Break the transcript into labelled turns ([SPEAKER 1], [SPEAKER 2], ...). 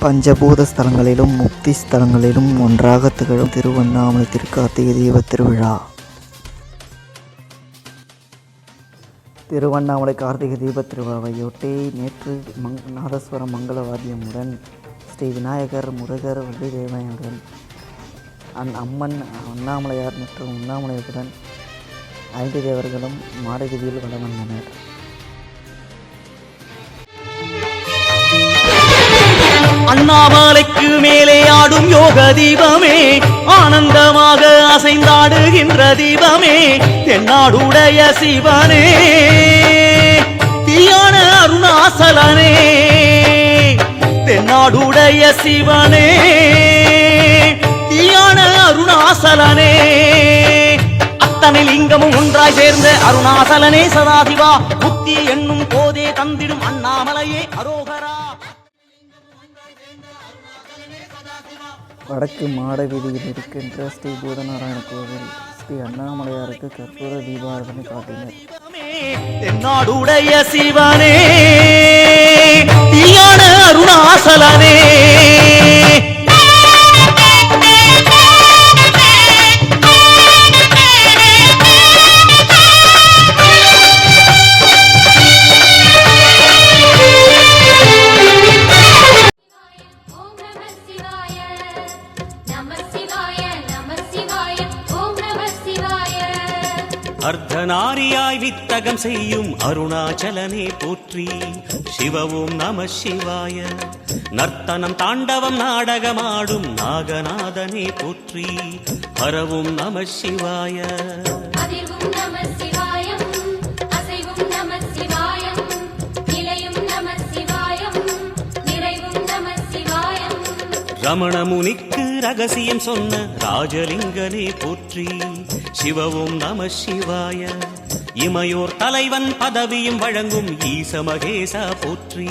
[SPEAKER 1] பஞ்சபூத ஸ்தலங்களிலும் முக்தி ஸ்தலங்களிலும் ஒன்றாக திகழும் திருவண்ணாமலை திருக்கார்த்திகை தீப திருவிழா. திருவண்ணாமலை கார்த்திகை தீப திருவிழாவையொட்டி நேற்று நாதஸ்வர மங்களவாத்தியமுடன் ஸ்ரீ விநாயகர், முருகர், வள்ளி தேவனையுடன் அம்மன் அண்ணாமலையார் மற்றும் உண்ணாமலையுடன் 5 தேவர்களும் மாடவீதியில் வலம் வந்தனர்.
[SPEAKER 2] அண்ணாமலைக்கு மேலே ஆடும் யோக தீபமே, ஆனந்தமாக அசைந்தாடுகின்ற தீபமே, தென்னாடுடைய சிவனே, தீயான அருணாசலனே, தென்னாடுடைய சிவனே, தீயான அருணாசலனே, அத்தனை லிங்கமும் ஒன்றாய் சேர்ந்த அருணாசலனே சதாசிவா, புத்தி என்னும் போதே தந்திடும் அண்ணாமலையே அரோகரா.
[SPEAKER 1] வடக்கு மாடவீதியில் இருக்கின்ற ஸ்ரீ பூதநாராயண கோவில் ஸ்ரீ அண்ணாமலையாருக்கு கற்பூர தீபாராதனை காட்டினர்.
[SPEAKER 2] தென்னாடுடைய சிவனே, தீயான அருணாசலனே, அர்த்தநாரியாய் வித்தகம் செய்யும் அருணாச்சலனே போற்றி. சிவவும் நம சிவாய. நர்த்தனம் தாண்டவம் நாடகமாடும் நாகநாதனே போற்றி. ஹரவும் நம சிவாய. ரமணமுனிக்கு ரகசியம் சொன்ன ராஜலிங்கனே போற்றி. சிவவும் நம சிவாய. இமையோர் தலைவன் பதவியும் வழங்கும் ஈச மகேசா போற்றி.